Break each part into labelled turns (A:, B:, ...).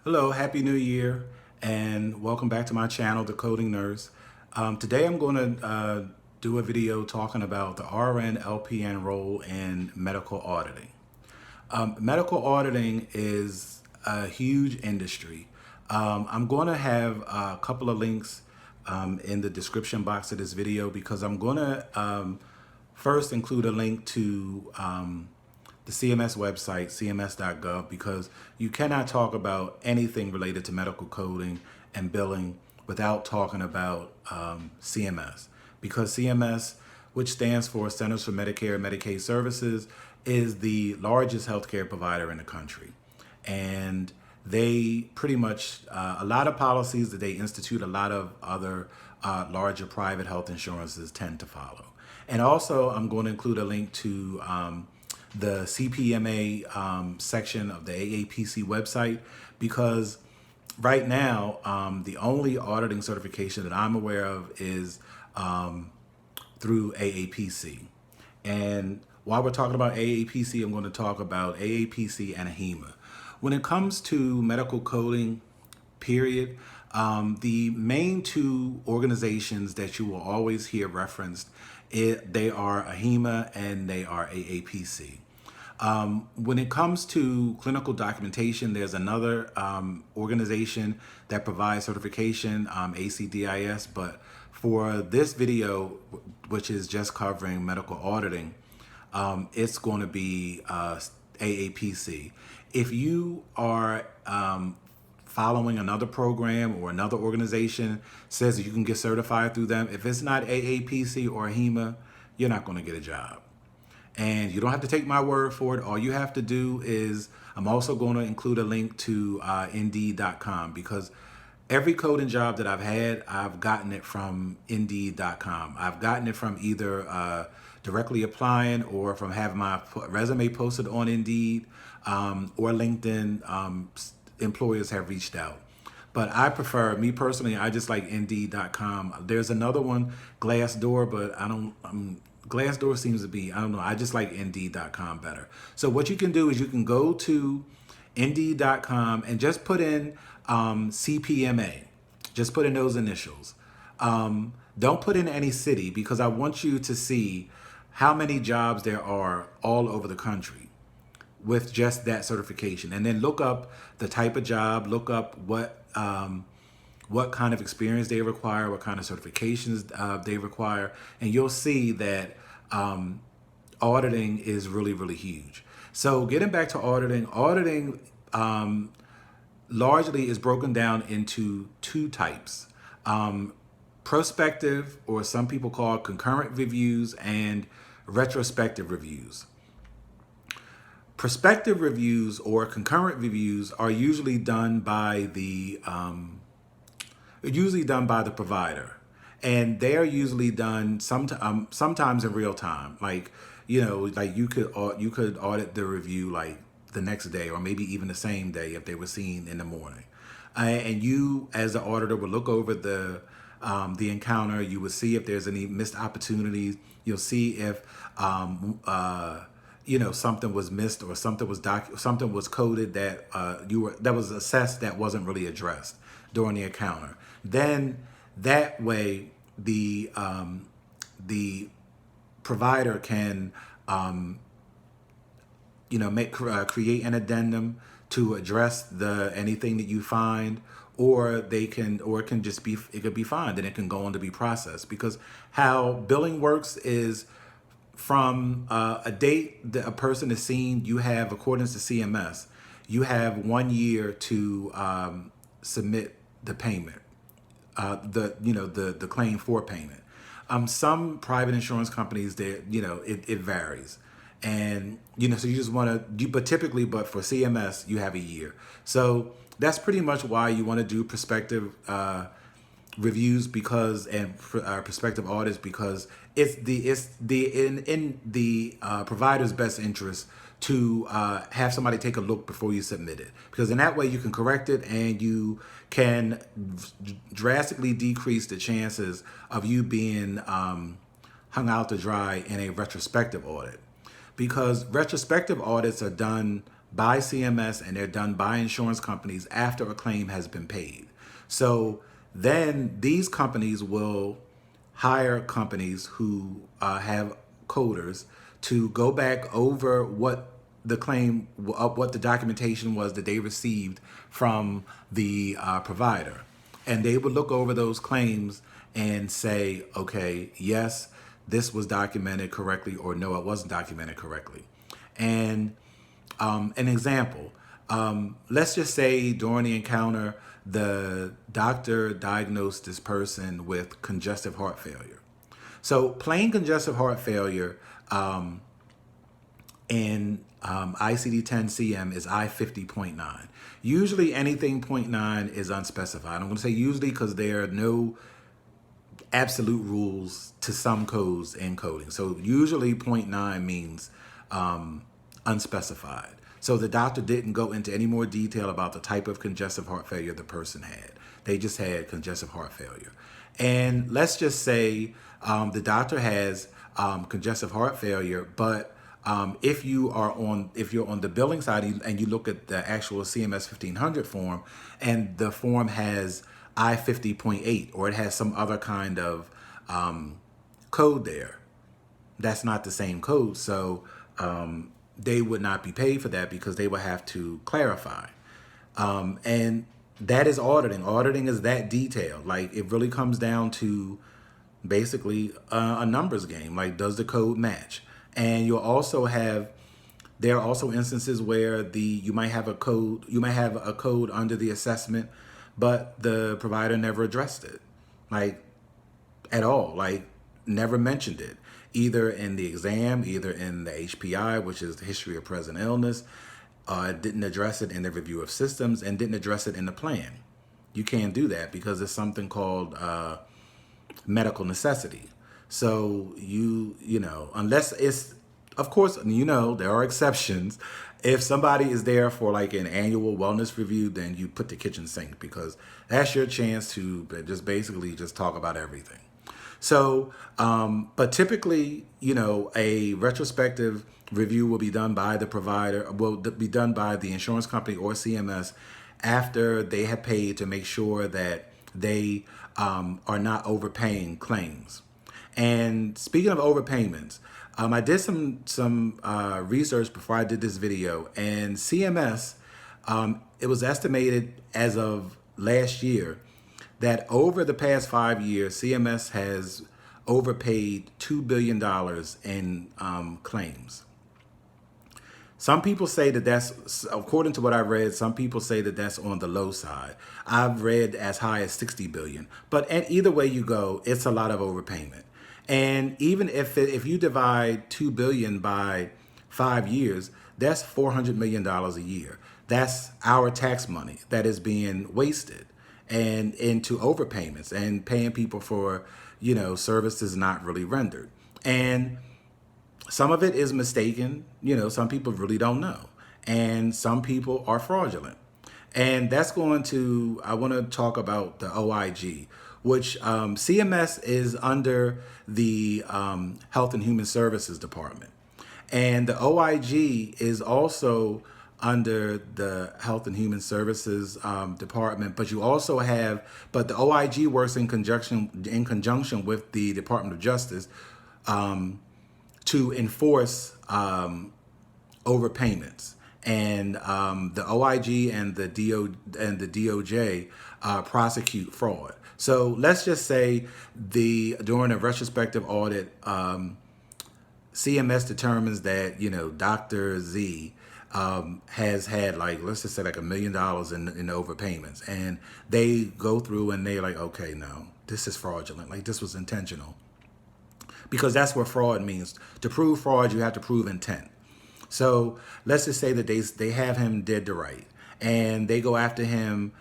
A: Hello, Happy New Year, and welcome back to my channel, The Coding Nurse. Today I'm going to do a video talking about the RN LPN role in medical auditing. Medical auditing is a huge industry. I'm going to have a couple of links in the description box of this video because I'm going to first include a link to the CMS website, cms.gov, because you cannot talk about anything related to medical coding and billing without talking about CMS. Because CMS, which stands for Centers for Medicare and Medicaid Services, is the largest healthcare provider in the country. And they pretty much, a lot of policies that they institute, a lot of other larger private health insurances tend to follow. And also, I'm going to include a link to the Cpma section of the AAPC website, because right now, the only auditing certification that I'm aware of is through AAPC. And while we're talking about AAPC, I'm going to talk about AAPC and AHIMA. When it comes to medical coding, period, the main two organizations that you will always hear referenced, they are AHIMA and they are AAPC. When it comes to clinical documentation, there's another organization that provides certification, ACDIS, but for this video, which is just covering medical auditing, it's going to be AAPC. If you are following another program or another organization says that you can get certified through them, if it's not AAPC or AHIMA, you're not going to get a job. And you don't have to take my word for it. All you have to do is, I'm also going to include a link to Indeed.com, because every coding job that I've had, I've gotten it from Indeed.com. I've gotten it from either directly applying or from having my resume posted on Indeed or LinkedIn. Employers have reached out. But I prefer, me personally, I just like Indeed.com. There's another one, Glassdoor, but Glassdoor seems to be, I don't know, I just like Indeed.com better. So what you can do is you can go to Indeed.com and just put in CPMA. Just put in those initials. Don't put in any city, because I want you to see how many jobs there are all over the country with just that certification. And then look up the type of job, look up what kind of experience they require, what kind of certifications they require, and you'll see that auditing is really, really huge. So getting back to auditing, largely is broken down into two types. Prospective, or some people call concurrent reviews, and retrospective reviews. Prospective reviews or concurrent reviews are usually done by the provider, and they are usually done sometimes in real time. Like, you know, like you could audit the review like the next day, or maybe even the same day if they were seen in the morning. And you, as the auditor, would look over the encounter. You would see if there's any missed opportunities. You'll see if you know, something was missed, or something was coded that that was assessed that wasn't really addressed during the encounter. Then that way the provider can you know, create an addendum to address anything that you find, or it can just be, it could be fine, then it can go on to be processed. Because how billing works is, from a date that a person is seen, you have, according to CMS, you have 1 year to submit the payment, the claim for payment. Some private insurance companies, it varies, and so you just want to, but for CMS you have a year. So that's pretty much why you want to do prospective reviews, because, and prospective audits, because it's in the provider's best interest to have somebody take a look before you submit it, because in that way you can correct it, and you can drastically decrease the chances of you being hung out to dry in a retrospective audit, because retrospective audits are done by CMS and they're done by insurance companies after a claim has been paid. So then these companies will hire companies who have coders to go back over what the claim, what the documentation was that they received from the provider. And they would look over those claims and say, okay, yes, this was documented correctly, or no, it wasn't documented correctly. And an example, let's just say during the encounter, the doctor diagnosed this person with congestive heart failure. So plain congestive heart failure in ICD-10-CM is I50.9. Usually anything 0.9 is unspecified. I'm going to say usually because there are no absolute rules to some codes and coding. So usually 0.9 means unspecified. So the doctor didn't go into any more detail about the type of congestive heart failure the person had. They just had congestive heart failure. And let's just say the doctor has congestive heart failure, but if you're on the billing side and you look at the actual CMS 1500 form, and the form has I50.8, or it has some other kind of code there, that's not the same code. So they would not be paid for that because they would have to clarify. And that is auditing. Auditing is that detailed. Like, it really comes down to basically a numbers game. Like, does the code match? And you'll also have, there are also instances where you might have a code under the assessment, but the provider never addressed it, like, at all, like never mentioned it, either in the exam, either in the HPI, which is the history of present illness, didn't address it in the review of systems, and didn't address it in the plan. You can't do that because it's something called medical necessity. So you know, unless it's, of course, there are exceptions. If somebody is there for like an annual wellness review, then you put the kitchen sink, because that's your chance to just basically just talk about everything. So, but typically, a retrospective review will be done by the provider, will be done by the insurance company or CMS after they have paid, to make sure that they are not overpaying claims. And speaking of overpayments, I did some research before I did this video, and CMS, it was estimated as of last year that over the past 5 years, CMS has overpaid $2 billion in claims. Some people say that that's, according to what I read, some people say that that's on the low side. I've read as high as 60 billion, but either way you go, it's a lot of overpayment. And even if you divide 2 billion by 5 years, that's $400 million a year. That's our tax money that is being wasted and into overpayments and paying people for, services not really rendered. And some of it is mistaken. Some people really don't know. And some people are fraudulent. And that's I want to talk about the OIG, which CMS is under the Health and Human Services Department. And the OIG is also under the Health and Human Services Department, but the OIG works in conjunction with the Department of Justice to enforce overpayments. And the OIG and the DOJ prosecute fraud. So let's just say during a retrospective audit, CMS determines that Dr. Z has had, like, let's just say like $1 million in overpayments, and they go through and they're like, okay, no, this is fraudulent. Like, this was intentional, because that's what fraud means. To prove fraud, you have to prove intent. So let's just say that they have him dead to right, and they go after him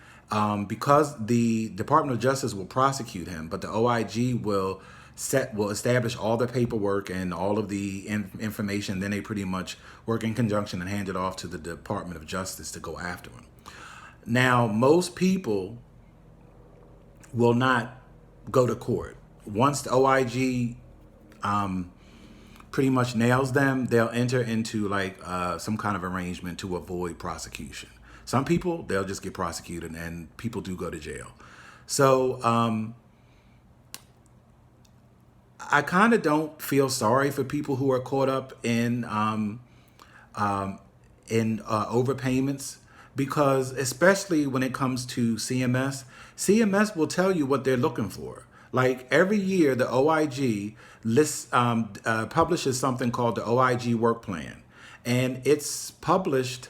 A: because the Department of Justice will prosecute him, but the OIG will establish all the paperwork and all of the information. Then they pretty much work in conjunction and hand it off to the Department of Justice to go after him. Now, most people will not go to court. Once the OIG pretty much nails them, they'll enter into like some kind of arrangement to avoid prosecution. Some people, they'll just get prosecuted, and people do go to jail. So I kind of don't feel sorry for people who are caught up in overpayments, because especially when it comes to CMS, CMS will tell you what they're looking for. Like every year, the OIG publishes something called the Oig Work Plan, and it's published,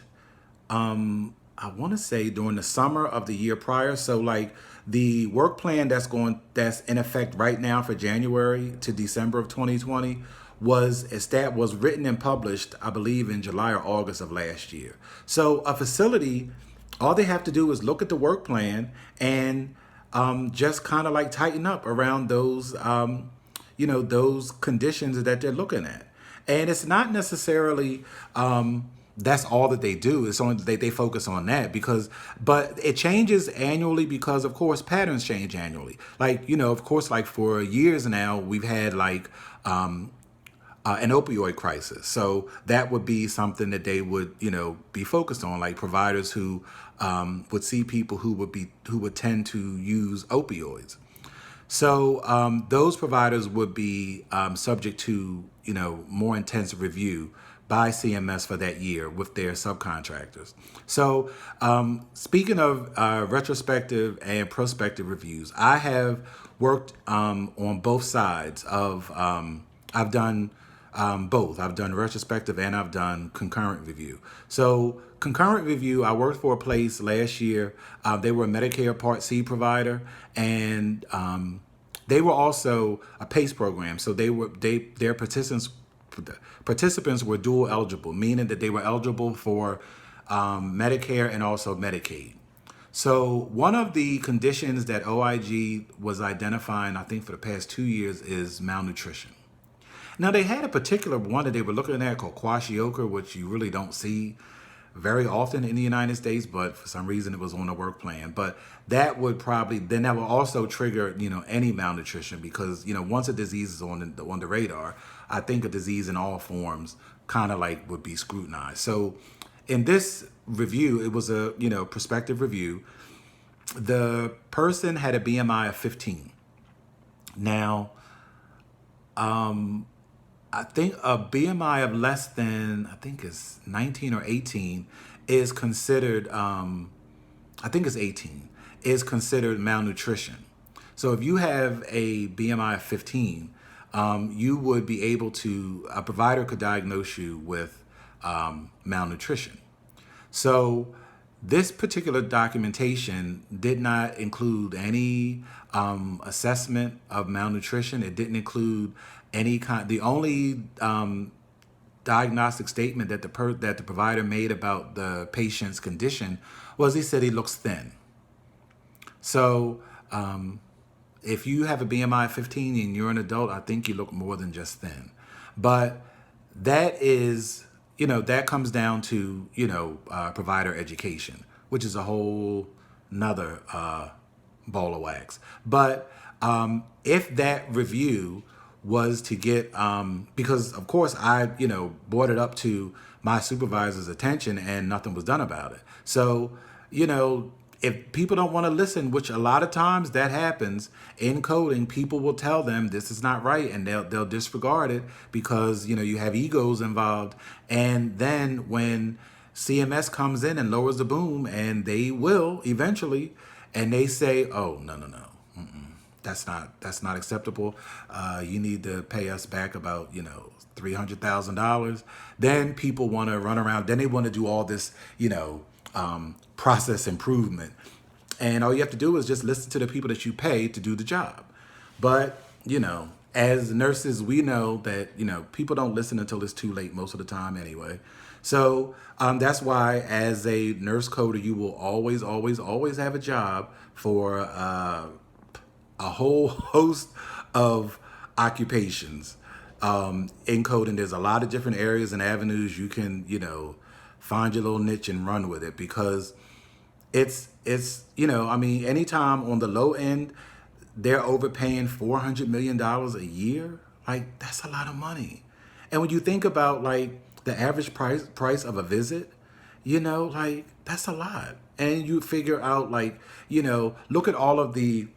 A: I want to say during the summer of the year prior. So like the work plan that's in effect right now for January to December of 2020 was written and published, I believe, in July or August of last year. So a facility, all they have to do is look at the work plan and just kind of like tighten up around those, those conditions that they're looking at. And it's not necessarily that's all that they do. It's only they focus on that but it changes annually because, of course, patterns change annually. Like, of course, like for years now, we've had like an opioid crisis. So that would be something that they would, be focused on, like providers who would see people who would tend to use opioids. So those providers would be subject to, more intensive review by CMS for that year with their subcontractors. So speaking of retrospective and prospective reviews, I have worked on both sides of, I've done both. I've done retrospective and I've done concurrent review. So concurrent review, I worked for a place last year. They were a Medicare Part C provider, and they were also a PACE program. So their participants were dual eligible, meaning that they were eligible for Medicare and also Medicaid. So one of the conditions that OIG was identifying, I think for the past 2 years, is malnutrition. Now, they had a particular one that they were looking at called kwashiorkor, which you really don't see very often in the United States, but for some reason it was on the work plan. But that would also trigger, any malnutrition, because, once a disease is on the radar, I think a disease in all forms kind of like would be scrutinized. So in this review, it was a, prospective review. The person had a BMI of 15. Now, I think a BMI of less than, I think it's 19 or 18 is considered, I think it's 18, is considered malnutrition. So if you have a BMI of 15, you would be able to, a provider could diagnose you with malnutrition. So this particular documentation did not include any assessment of malnutrition. It didn't include any kind. The only diagnostic statement that the provider made about the patient's condition was he said he looks thin. So if you have a BMI of 15 and you're an adult, I think you look more than just thin. But that is, that comes down to, provider education, which is a whole nother ball of wax. But if that review was to get, because of course I, brought it up to my supervisor's attention and nothing was done about it. So, if people don't want to listen, which a lot of times that happens in coding, people will tell them this is not right, and they'll disregard it because, you have egos involved. And then when CMS comes in and lowers the boom, and they will eventually, and they say, oh, no. That's not acceptable. You need to pay us back about, $300,000. Then people want to run around. Then they want to do all this, process improvement. And all you have to do is just listen to the people that you pay to do the job. But, as nurses, we know that, people don't listen until it's too late most of the time anyway. So that's why as a nurse coder, you will always, always, always have a job for a whole host of occupations. In coding, there's a lot of different areas and avenues you can, find your little niche and run with it, because it's anytime on the low end, they're overpaying $400 million a year. Like, that's a lot of money. And when you think about like the average price of a visit, like that's a lot. And you figure out like, look at all of the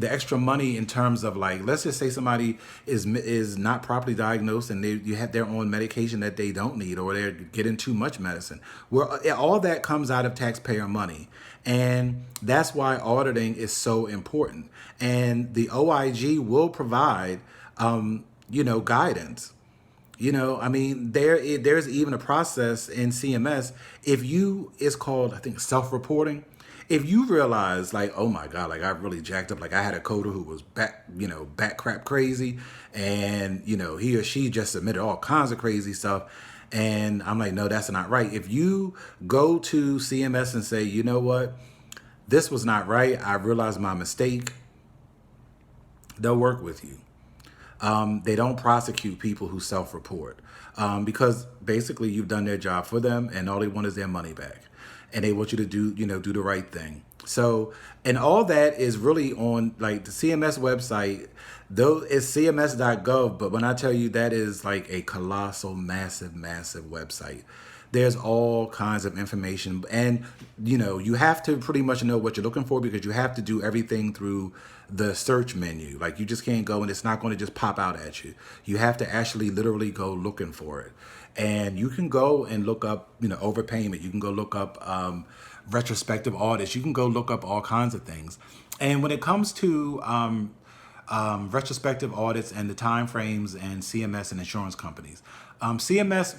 A: extra money in terms of like, let's just say somebody is not properly diagnosed and you have their own medication that they don't need, or they're getting too much medicine. Well, all that comes out of taxpayer money. And that's why auditing is so important. And the OIG will provide, guidance. I mean, there's even a process in CMS. It's called, I think, self-reporting. If you realize like, oh my God, like I really jacked up, like I had a coder who was back crap crazy, and he or she just submitted all kinds of crazy stuff, and I'm like, no, that's not right. If you go to CMS and say, you know what, this was not right, I realized my mistake, they'll work with you. They don't prosecute people who self-report, because basically you've done their job for them, and all they want is their money back, and they want you to do the right thing. So, and all that is really on like the CMS website, though it's cms.gov. But when I tell you that is like a colossal, massive website, there's all kinds of information, and you have to pretty much know what you're looking for, because you have to do everything through the search menu. Like you just can't go and it's not going to just pop out at you. You have to actually literally go looking for it. And you can go and look up, overpayment. You can go look up retrospective audits. You can go look up all kinds of things. And when it comes to retrospective audits and the time frames and CMS and insurance companies. CMS,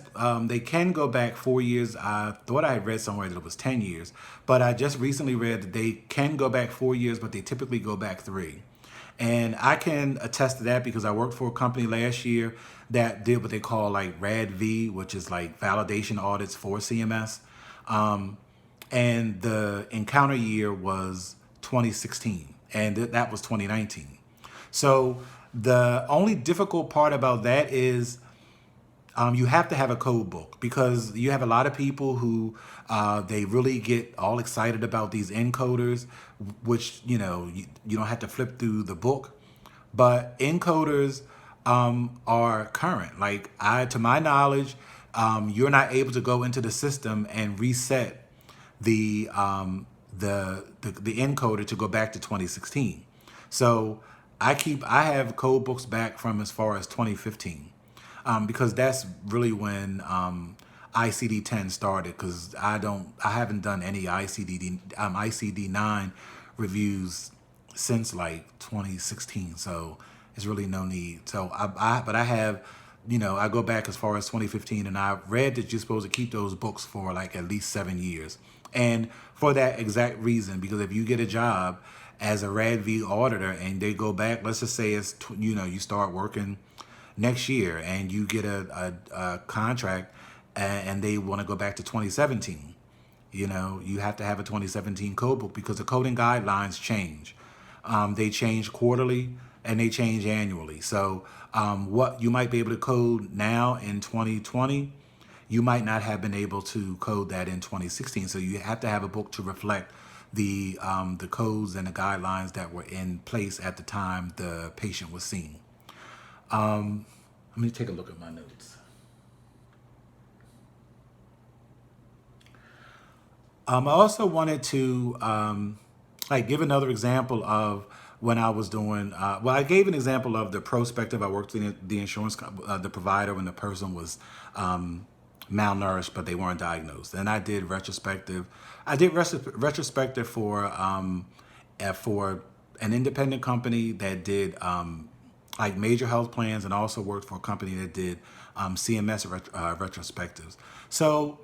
A: they can go back 4 years. I thought I had read somewhere that it was 10 years, but I just recently read that they can go back 4 years, but they typically go back 3. And I can attest to that because I worked for a company last year that did what they call like RAD-V, which is like validation audits for CMS. And the encounter year was 2016, and that was 2019. So the only difficult part about that is you have to have a code book, because you have a lot of people who they really get all excited about these encoders, which, you don't have to flip through the book. But encoders are current. Like to my knowledge, you're not able to go into the system and reset the encoder to go back to 2016. So I have code books back from as far as 2015, because that's really when ICD-10 started. Because I haven't done any ICD-9 reviews since like 2016. So it's really no need. So but I have, I go back as far as 2015, and I read that you're supposed to keep those books for like at least 7 years. And for that exact reason, because if you get a job as a RAD-V auditor and they go back, let's just say it's, you start working next year and you get a contract and they want to go back to 2017, you have to have a 2017 code book, because the coding guidelines change. They change quarterly and they change annually. So what you might be able to code now in 2020, you might not have been able to code that in 2016. So you have to have a book to reflect the codes and the guidelines that were in place at the time the patient was seen. Let me take a look at my notes. I also wanted to give another example of when I was doing, I gave an example of the Prospective. I worked with the insurance, the provider, when the person was malnourished, but they weren't diagnosed. And I did retrospective. I did retrospective for an independent company that did like major health plans, and also worked for a company that did CMS retrospectives. So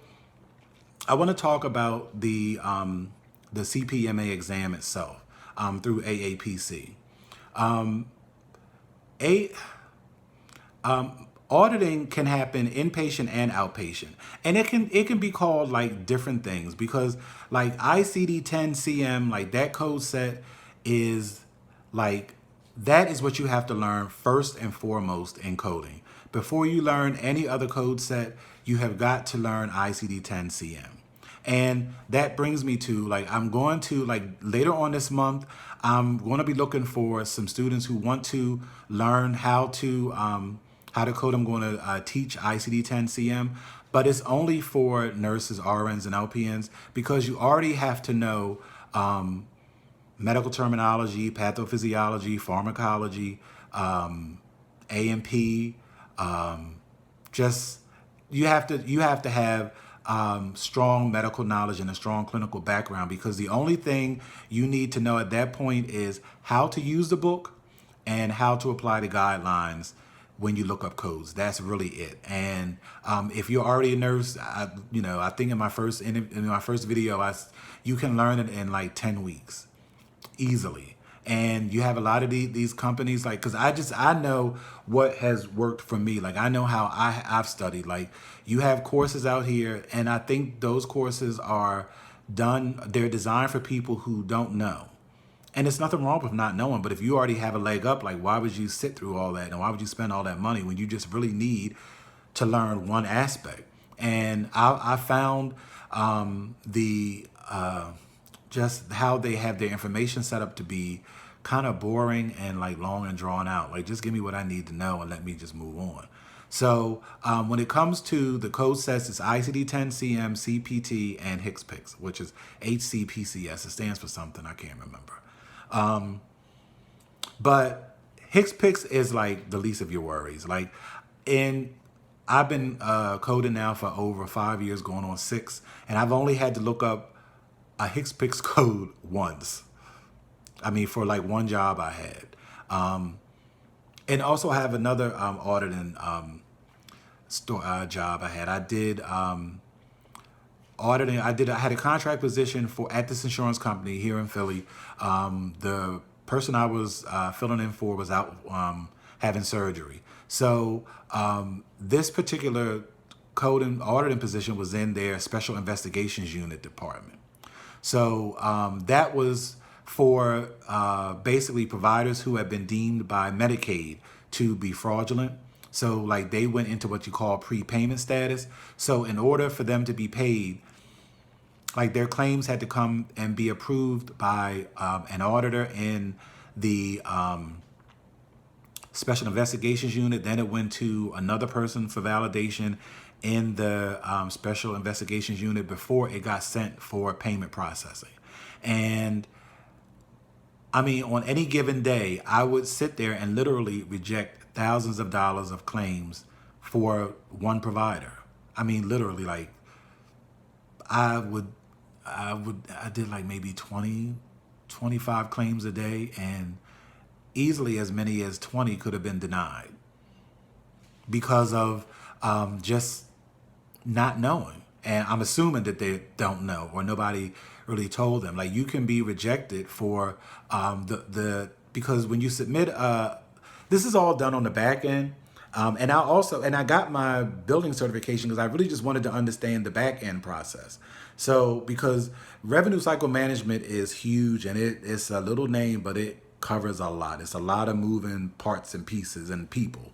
A: I want to talk about the Cpma exam itself through AAPC. Auditing can happen inpatient and outpatient, and it can be called like different things, because like ICD-10-CM, like that code set is like, that is what you have to learn first and foremost in coding. Before you learn any other code set, you have got to learn ICD-10-CM. And that brings me to like, I'm going to like later on this month, I'm going to be looking for some students who want to learn how to how to code. I'm going to teach ICD-10-CM, but it's only for nurses, RNs, and LPNs because you already have to know medical terminology, pathophysiology, pharmacology, A&P. Just you have to have strong medical knowledge and a strong clinical background, because the only thing you need to know at that point is how to use the book and how to apply the guidelines when you look up codes. That's really it. And if you're already a nurse, I think in my first video, you can learn it in like 10 weeks easily. And you have a lot of these companies, like, because I know what has worked for me. Like, I know how I've studied. Like, you have courses out here, and I think those courses are they're designed for people who don't know. And there's nothing wrong with not knowing, but if you already have a leg up, like, why would you sit through all that? And why would you spend all that money when you just really need to learn one aspect? And I found just how they have their information set up to be kind of boring and like long and drawn out. Like, just give me what I need to know and let me just move on. So when it comes to the code sets, it's ICD-10-CM, CPT, and HCPCS, which is HCPCS. It stands for something I can't remember. But HCPCS is like the least of your worries. Like, I've been coding now for over 5 years, going on 6, and I've only had to look up a HCPCS code once. I mean, for like one job I had. And also I have another auditing job I had. I did auditing. I had a contract position at this insurance company here in Philly. The person I was filling in for was out having surgery. So this particular code and auditing position was in their special investigations unit department. So that was for basically providers who have been deemed by Medicaid to be fraudulent. So like they went into what you call prepayment status. So in order for them to be paid, like their claims had to come and be approved by an auditor in the special investigations unit. Then it went to another person for validation in the special investigations unit before it got sent for payment processing. And I mean, on any given day, I would sit there and literally reject thousands of dollars of claims for one provider. I mean, literally, like I did like maybe 20, 25 claims a day, and easily as many as 20 could have been denied because of just not knowing. And I'm assuming that they don't know, or nobody really told them. Like, you can be rejected for because when you submit, this is all done on the back end. And I got my building certification because I really just wanted to understand the back end process. So because revenue cycle management is huge, and it's a little name, but it covers a lot. It's a lot of moving parts and pieces and people.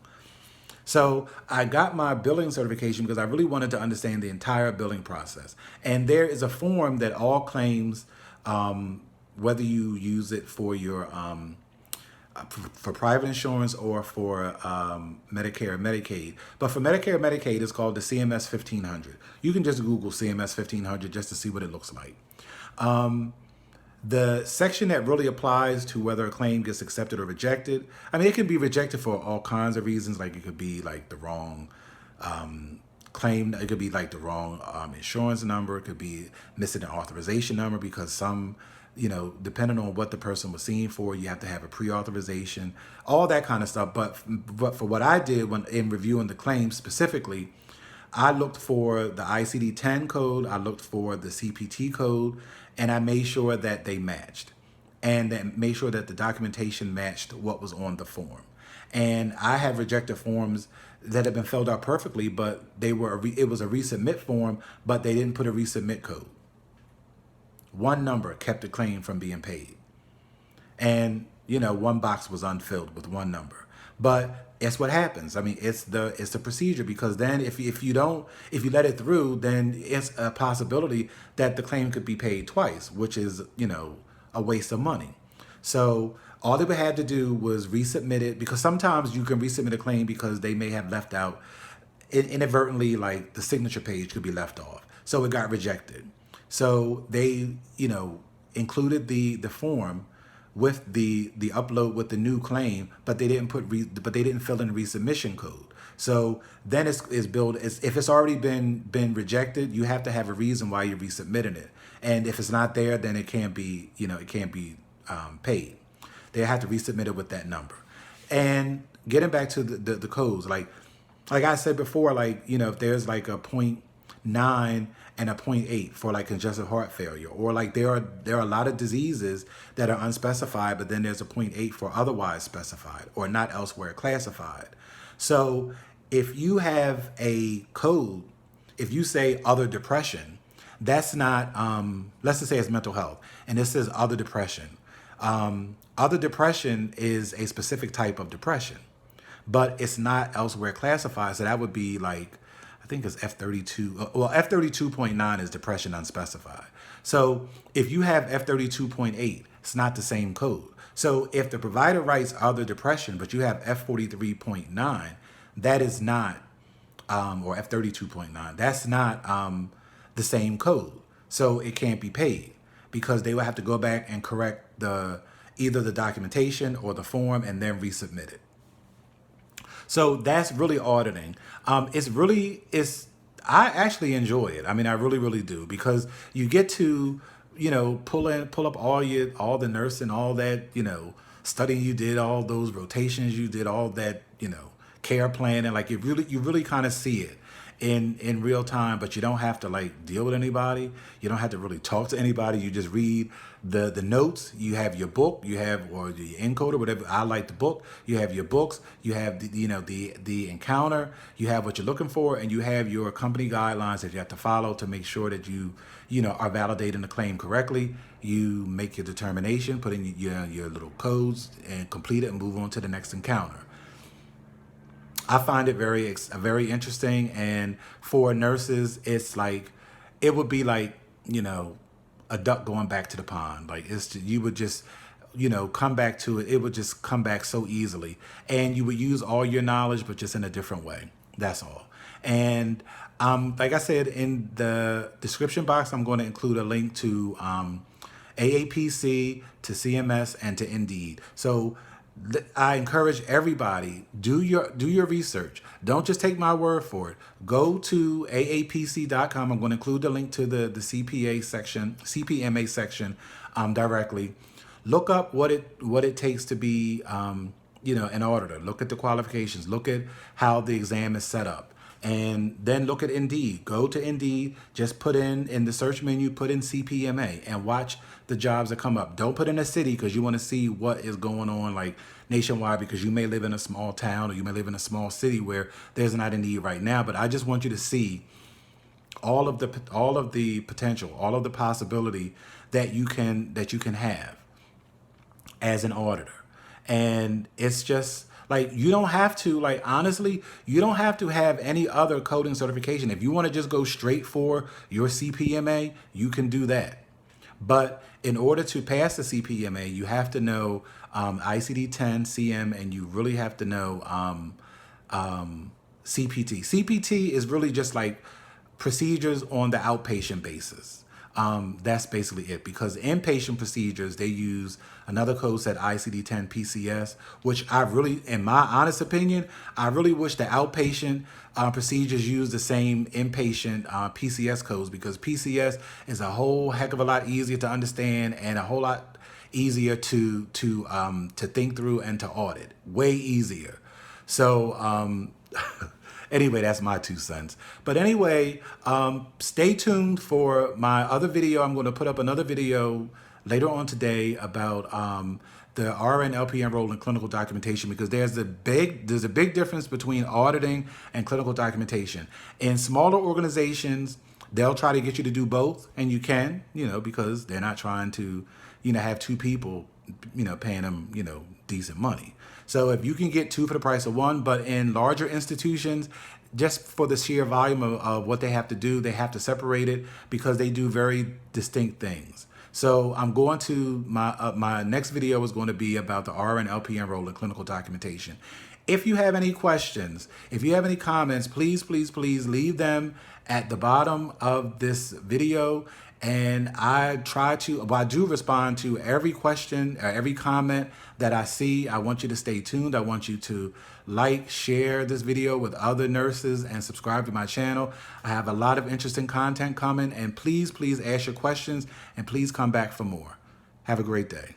A: So I got my billing certification because I really wanted to understand the entire billing process. And there is a form that all claims, whether you use it for your for private insurance or for Medicare and Medicaid. But for Medicare and Medicaid, it's called the CMS 1500. You can just Google CMS 1500 just to see what it looks like. The section that really applies to whether a claim gets accepted or rejected, I mean, it can be rejected for all kinds of reasons. Like, it could be like the wrong claim. It could be like the wrong insurance number. It could be missing an authorization number because some, depending on what the person was seeing for, you have to have a pre-authorization, all that kind of stuff. But for what I did when in reviewing the claim specifically, I looked for the ICD-10 code, I looked for the CPT code, and I made sure that they matched, and then made sure that the documentation matched what was on the form. And I have rejected forms that have been filled out perfectly, but it was a resubmit form, but they didn't put a resubmit code. One number kept the claim from being paid. And, one box was unfilled with one number. But it's what happens. I mean, it's the procedure, because then if you let it through, then it's a possibility that the claim could be paid twice, which is, a waste of money. So All they would have to do was resubmit it, because sometimes you can resubmit a claim because they may have left out inadvertently, like the signature page could be left off. So it got rejected. So they, included the form with the upload with the new claim, but they didn't fill in the resubmission code. So then it's billed as if it's already been rejected. You have to have a reason why you're resubmitting it, and if it's not there, then it can't be paid. They have to resubmit it with that number. And getting back to the codes, like I said before, if there's like a 0.9 and a 0.8 for like congestive heart failure, or like there are a lot of diseases that are unspecified, but then there's a 0.8 for otherwise specified or not elsewhere classified. So if you have a code, if you say other depression, that's not, let's just say it's mental health, and it says other depression. Other depression is a specific type of depression, but it's not elsewhere classified. So that would be like, I think it's F32. Well, F32.9 is depression unspecified. So if you have F32.8, it's not the same code. So if the provider writes other depression, but you have F43.9, that is not, or F32.9, that's not the same code. So it can't be paid, because they will have to go back and correct either the documentation or the form and then resubmit it. So that's really auditing. I actually enjoy it. I mean, I really, really do, because you get to, pull up all the nursing, all that, studying you did, all those rotations you did, all that, care planning. Like you really kind of see it in real time, but you don't have to like deal with anybody. You don't have to really talk to anybody. You just read the notes. You have your book, or the encoder, whatever. I like the book. You have your books, you have the encounter, you have what you're looking for, and you have your company guidelines that you have to follow to make sure that you are validating the claim correctly. You make your determination, put in your little codes and complete it and move on to the next encounter. I find it very interesting, and for nurses, it's like, it would be like, a duck going back to the pond. Like you would just, come back to it. It would just come back so easily, and you would use all your knowledge, but just in a different way. That's all. And like I said, in the description box, I'm going to include a link to AAPC, to CMS, and to Indeed. So I encourage everybody, do your research. Don't just take my word for it. Go to aapc.com. I'm going to include the link to the CPMA section directly. Look up what it takes to be an auditor. Look at the qualifications. Look at how the exam is set up. And then look at Indeed. Go to Indeed, just put in the search menu, put in CPMA, and watch the jobs that come up. Don't put in a city, because you want to see what is going on like nationwide, because you may live in a small town, or you may live in a small city where there's not a need right now. But I just want you to see all of the potential, all of the possibility that you can have as an auditor. And it's just like, you don't have to, like, honestly, you don't have to have any other coding certification. If you want to just go straight for your CPMA, you can do that. But in order to pass the CPMA, you have to know ICD-10, CM, and you really have to know CPT. CPT is really just like procedures on the outpatient basis. That's basically it, because inpatient procedures, they use another code set, ICD-10 PCS, which I really, in my honest opinion, I really wish the outpatient procedures use the same inpatient PCS codes, because PCS is a whole heck of a lot easier to understand and a whole lot easier to think through and to audit. Way easier. So anyway, that's my 2 cents. But anyway, stay tuned for my other video. I'm going to put up another video later on today about the RN LPN role in clinical documentation, because there's a big difference between auditing and clinical documentation. In smaller organizations, they'll try to get you to do both, and you can, because they're not trying to, have 2 people, paying them, decent money. So if you can get 2 for the price of 1, but in larger institutions, just for the sheer volume of what they have to do, they have to separate it because they do very distinct things. So I'm going to, my next video is going to be about the RN LPN role in clinical documentation. If you have any questions, if you have any comments, please leave them at the bottom of this video. And I do respond to every question, or every comment that I see. I want you to stay tuned. I want you to like, share this video with other nurses, and subscribe to my channel. I have a lot of interesting content coming, and please ask your questions, and please come back for more. Have a great day.